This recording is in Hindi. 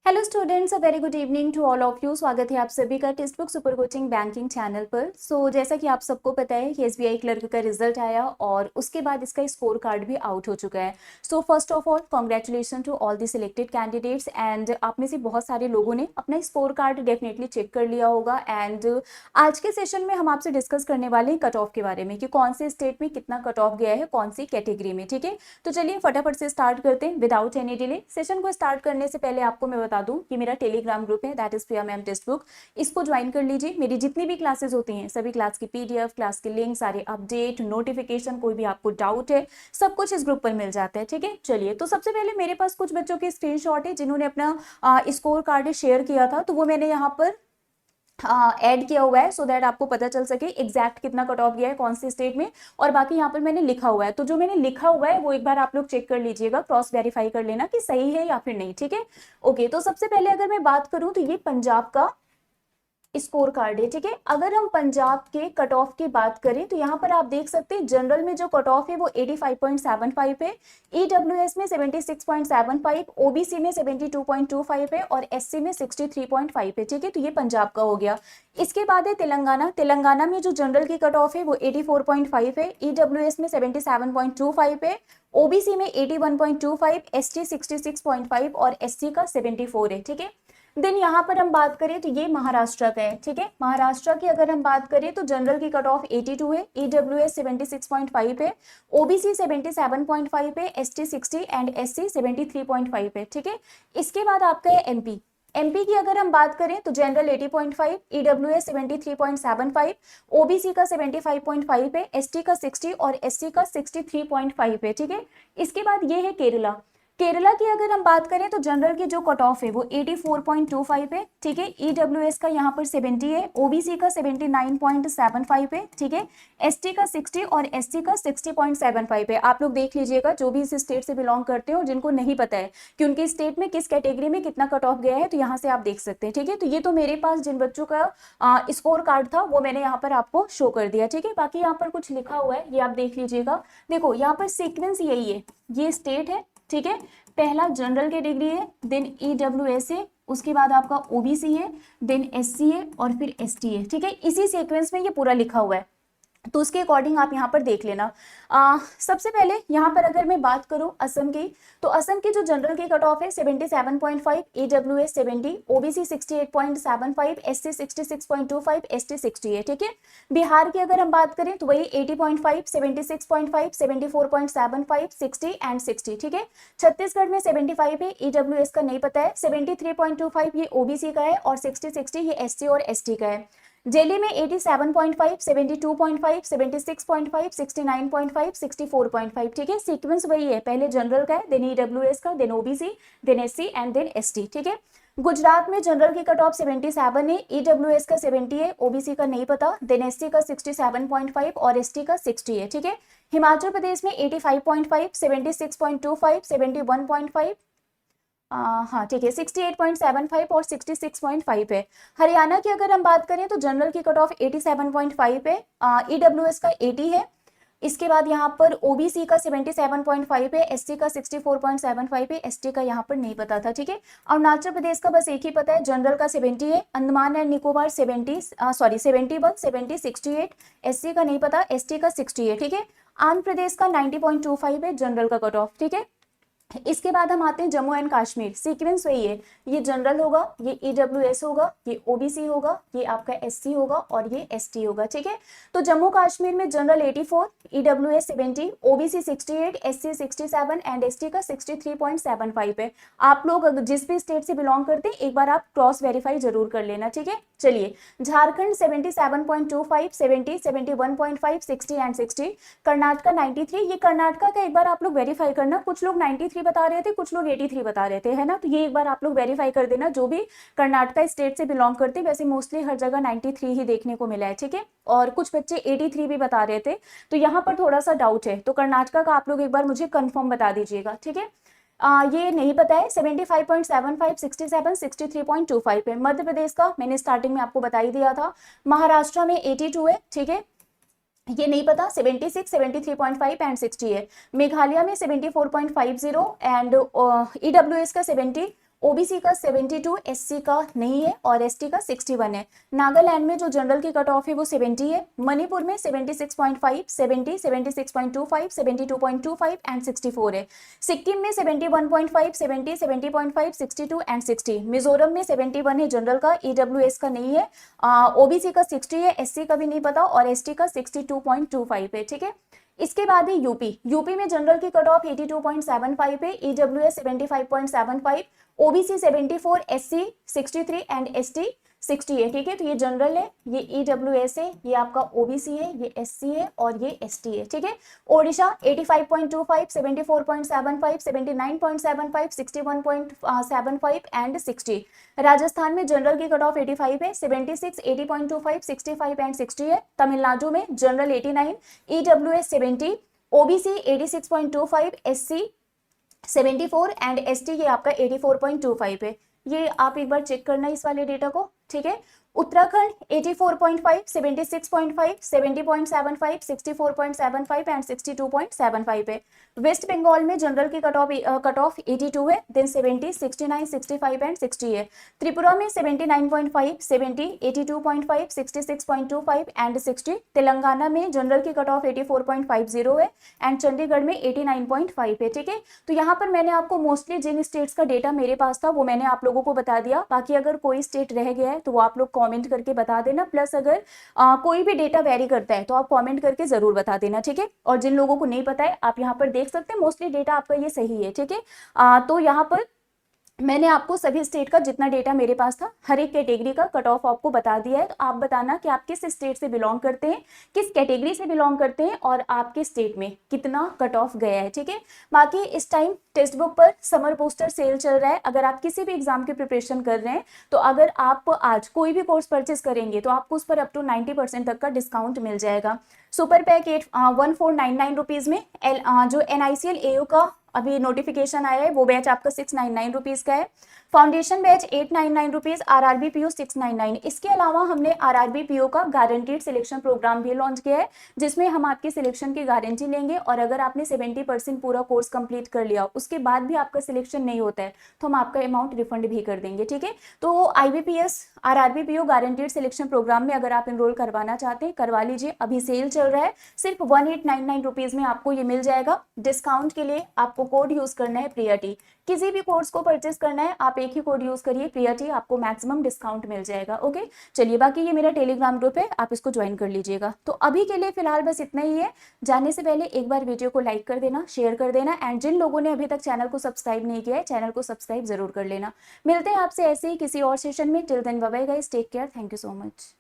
Hello students, a very good evening to all of you. स्वागत है आप सभी का textbook super coaching banking channel पर। जैसा कि आप सबको पता है कि एसबीआई क्लर्क का रिजल्ट आया और उसके बाद इसका स्कोर कार्ड भी आउट हो चुका है। First of all congratulation to all the selected candidates. And आप में से बहुत सारे लोगों ने अपना स्कोर कार्ड डेफिनेटली चेक कर लिया होगा। एंड आज के सेशन में हम आपसे डिस्कस करने वाले हैं कट ऑफ के बारे में कि कौन से स्टेट में कितना कट ऑफ गया है, कौन सी कैटेगरी में। ठीक है, तो चलिए फटाफट से स्टार्ट करते हैं विदाउट एनी डिले। सेशन को स्टार्ट करने से पहले आपको मैं बता दूं कि मेरा टेलीग्राम ग्रुप है, that is Priya ma'am text book. इसको ज्वाइन कर लीजिए। मेरी जितनी भी क्लासेस होती हैं सभी क्लास की पीडीएफ, क्लास के लिंक, सारे अपडेट, नोटिफिकेशन, कोई भी आपको डाउट है सब कुछ इस ग्रुप पर मिल जाता है। ठीक है, चलिए तो सबसे पहले मेरे पास कुछ बच्चों के स्क्रीनशॉट है जिन्होंने अपना स्कोर कार्ड शेयर किया था, तो वो मैंने यहाँ पर ऐड किया हुआ है सो दैट आपको पता चल सके एग्जैक्ट कितना कट ऑफ गया है कौन सी स्टेट में। और बाकी यहाँ पर मैंने लिखा हुआ है, तो जो मैंने लिखा हुआ है वो एक बार आप लोग चेक कर लीजिएगा, क्रॉस वेरीफाई कर लेना कि सही है या फिर नहीं। ठीक है, ओके। तो सबसे पहले अगर मैं बात करूं तो ये पंजाब का स्कोर कार्ड है। ठीक है, अगर हम पंजाब के कट ऑफ की बात करें तो यहाँ पर आप देख सकते हैं जनरल में जो कट ऑफ है वो 85.75 है, ईडब्ल्यूएस में 76.75, ओबीसी में 72.25 है और एससी में 63.5 है। ठीक है, तो ये पंजाब का हो गया। इसके बाद है तेलंगाना। तेलंगाना में जो जनरल की कट ऑफ है वो 84.5 है, ईडब्ल्यूएस में 77.25 है, ओबीसी में 81.25, एसटी 66.5 और एससी का 74 है। ठीक है, देन यहाँ पर हम बात करें तो ये महाराष्ट्र का है। ठीक है, महाराष्ट्र की अगर हम बात करें तो जनरल की कट ऑफ 82 है, ईडब्ल्यूएस 76.5 है, ओबीसी 77.5 है, एसटी 60 एंड एससी 73.5 है। ठीक है, इसके बाद आपका है एमपी। एमपी की अगर हम बात करें तो जनरल 80.5, ईडब्ल्यूएस 73.75, ओबीसी का 75.5 है, एसटी का 60 और एससी का 63.5 है। ठीक है, इसके बाद ये है केरला। केरला की अगर हम बात करें तो जनरल की जो कट ऑफ है वो 84.25 है। ठीक है, ईडब्ल्यूएस का यहाँ पर 70 है, ओबीसी का 79.75 है। ठीक है, एसटी का 60 और एससी का 60.75 है। आप लोग देख लीजिएगा जो भी इस स्टेट से बिलोंग करते हो, जिनको नहीं पता है कि उनके स्टेट में किस कैटेगरी में कितना कट ऑफ गया है, तो यहाँ से आप देख सकते हैं। ठीक है, तो ये तो मेरे पास जिन बच्चों का स्कोर कार्ड था वो मैंने यहाँ पर आपको शो कर दिया। ठीक है, बाकी यहाँ पर कुछ लिखा हुआ है ये आप देख लीजिएगा। देखो यहाँ पर सीक्वेंस यही है, ये स्टेट है। ठीक है, पहला जनरल कैटेगरी है, देन ईडब्ल्यूएस है, उसके बाद आपका ओबीसी है, देन एससी है और फिर एसटी है। ठीक है, इसी सीक्वेंस में ये पूरा लिखा हुआ है, तो उसके अकॉर्डिंग आप यहाँ पर देख लेना। सबसे पहले यहाँ पर अगर मैं बात करूँ असम की, तो असम की जो जनरल की कट ऑफ है 77.5, ईडब्ल्यूएस 70, ओबीसी 68.75, एससी 66.25, एसटी 60 है। ठीक है, बिहार की अगर हम बात करें तो वही 80.5, 76.5, 74.75, 60 एंड 60। ठीक है, छत्तीसगढ़ में 75 है, ईडब्ल्यूएस का नहीं पता है, 73.25 ये ओबीसी का है और 60 ये एससी और एसटी का है। दिल्ली में 87.5, 72.5, 76.5, 69.5, 64.5। ठीक है, सीक्वेंस वही है, पहले जनरल का है, देन ईडब्ल्यूएस का, then OBC, then SC and then ST. ठीक है, गुजरात में जनरल की कट ऑफ 77 है, ईडब्ल्यूएस का 70 है, ओबीसी का नहीं पता, देन एससी का 67.5 और एसटी का 60 है। ठीक है, हिमाचल प्रदेश में 85.5, 76.25, 71.5, हाँ ठीक है, 68.75 और 66.5 है। हरियाणा की अगर हम बात करें तो जनरल की कट ऑफ 87.5 है, ईडब्ल्यूएस का 80 है, इसके बाद यहाँ पर ओबीसी का 77.5 है, एससी का 64.75 है, एसटी का यहाँ पर नहीं पता था। ठीक है, अरुणाचल प्रदेश का बस एक ही पता है, जनरल का 70 है, अंडमान एंड निकोबार 71, 70, 68, एससी का नहीं पता, एसटी का 60 है। ठीक है, आंध्र प्रदेश का 90.25 है जनरल का कट ऑफ। ठीक है, इसके बाद हम आते हैं जम्मू एंड कश्मीर। सीक्वेंस वही है, ये जनरल होगा, ये ईडब्ल्यूएस होगा, ये ओबीसी होगा, ये आपका एससी होगा और ये एसटी होगा। ठीक है, तो जम्मू कश्मीर में general 84, EWS 70, OBC 68, SC 67 and ST का 63.75 है। आप लोग जिस भी स्टेट से बिलोंग करते हैं एक बार आप क्रॉस वेरीफाई जरूर कर लेना। ठीक है, चलिए झारखंड 77.25, 70, 71.5, 60 एंड 60, कर्नाटका 93, ये कर्नाटका का एक बार आप लोग वेरीफाई करना, कुछ लोग 93 बता रहे थे, कुछ लोग 83 बता रहे थे, है ना, तो ये एक बार आप लोग वेरीफाई कर देना जो भी कर्नाटका स्टेट से बिलोंग करते हैं। वैसे मोस्टली हर जगह 93 ही देखने को मिला है। ठीक है, और कुछ बच्चे 83 भी बता रहे थे, तो यहाँ पर थोड़ा सा डाउट है, तो कर्नाटका का आप लोग एक बार मुझे कंफर्म बता दीजिएगा। ठीक है, ये नहीं पता है, 75.75, 67, 63.25 है। मध्य प्रदेश का मैंने स्टार्टिंग में आपको बता ही दिया था। महाराष्ट्र में 82 है। ठीक है, ये नहीं पता, 76, 73.5 एंड 60 है। मेघालय में 74.50 एंड ईडब्ल्यूएस का 70, ओबीसी का 72, एससी का नहीं है और एसटी का 61 है। नागालैंड में जो जनरल की कट ऑफ है वो 70 है। मणिपुर में 76.5, 70, 76.25, 72.25 एंड 64 है। सिक्किम में 71.5, 70, 70.5, 62 एंड 60। मिजोरम में 71 है जनरल का, ईडब्ल्यूएस का नहीं है। ओबीसी का 60 है, एससी का भी नहीं पता और एसटी का 62.25 है। ठीक है, इसके बाद है यूपी में जनरल की कट ऑफ 82.75 है, EWS 75.75, OBC 74, SC 63 and ST 60 है। ठीक है, तो ये जनरल है, ये ईडब्ल्यूएस है, ये आपका ओबीसी है, ये एससी है और ये एसटी है। ठीक है, ओडिशा 85.25, 74.75, 79.75, 61.75 एंड 60। राजस्थान में जनरल की कट ऑफ 85 है, 76, 80.25, 65 एंड 60 है। तमिलनाडु में general 89, EWS 70, OBC 86.25, SC 74 and ST ये आपका 84.25 है। ये आप एक बार चेक करना इस वाले डेटा को। ठीक है, उत्तराखंड 84.5, 76.5, 70.75, 64.75 एंड 62.75 है। वेस्ट बंगाल में जनरल की कट ऑफ 82 है, देन 70, 69, 65 एंड 60 है। त्रिपुरा में 79.5, 70, 82.5, 66.25 एंड 60। तेलंगाना में जनरल की कट ऑफ 84.50 है एंड चंडीगढ़ में 89.5 है। ठीक है, तो यहाँ पर मैंने आपको मोस्टली जिन स्टेट्स का डेटा मेरे पास था वो मैंने आप लोगों को बता दिया। बाकी अगर कोई स्टेट रह गया है तो वो आप लोग कमेंट करके बता देना। प्लस अगर कोई भी डेटा वेरी करता है तो आप कमेंट करके जरूर बता देना। ठीक है, और जिन लोगों को नहीं पता है आप यहाँ पर देख सकते हैं, मोस्टली डेटा आपका ये सही है। ठीक है, तो यहाँ पर मैंने आपको सभी स्टेट का जितना डेटा मेरे पास था हर एक कैटेगरी का कट ऑफ आपको बता दिया है। तो आप बताना कि आप किस स्टेट से बिलोंग करते हैं, किस कैटेगरी से बिलोंग करते हैं और आपके स्टेट में कितना कट ऑफ गया है। ठीक है, बाकी इस टाइम टेक्स्ट बुक पर समर पोस्टर सेल चल रहा है। अगर आप किसी भी एग्जाम की प्रिपरेशन कर रहे हैं तो अगर आप आज कोई भी कोर्स परचेस करेंगे तो आपको उस पर अप टू 90% तक का डिस्काउंट मिल जाएगा। सुपर पैक 1499 रुपीज में जो NICL AO का अभी नोटिफिकेशन आया है वो बैच आपका 699 रुपीज का है। Foundation batch 899 rupees, RRB PO 699। इसके अलावा हमने RRB PO का गारंटीड सिलेक्शन प्रोग्राम भी लॉन्च किया है जिसमें हम आपके सिलेक्शन की गारंटी लेंगे और अगर आपने 70% पूरा कोर्स कंप्लीट कर लिया उसके बाद भी आपका सिलेक्शन नहीं होता है तो हम आपका अमाउंट रिफंड भी कर देंगे। ठीक है, तो IBPS RRB PO guaranteed selection programme में अगर आप एनरोल करवाना चाहते हैं करवा लीजिए। अभी सेल चल रहा है, सिर्फ 1899 रुपीज में आपको ये मिल जाएगा। डिस्काउंट के लिए आपको कोड यूज करना है प्रियाटी। किसी भी कोर्स को परचेस करना है आप एक ही कोड यूज करिए प्रियाटी, आपको मैक्सिमम डिस्काउंट मिल जाएगा। ओके, चलिए बाकी ये मेरा टेलीग्राम ग्रुप है, आप इसको ज्वाइन कर लीजिएगा। तो अभी के लिए फिलहाल बस इतना ही है। जाने से पहले एक बार वीडियो को लाइक कर देना, शेयर कर देना एंड जिन लोगों ने अभी तक चैनल को सब्सक्राइब नहीं किया है चैनल को सब्सक्राइब जरूर कर लेना। मिलते हैं आपसे ऐसे ही किसी और सेशन में। Till then bye bye guys, take care, thank you so much.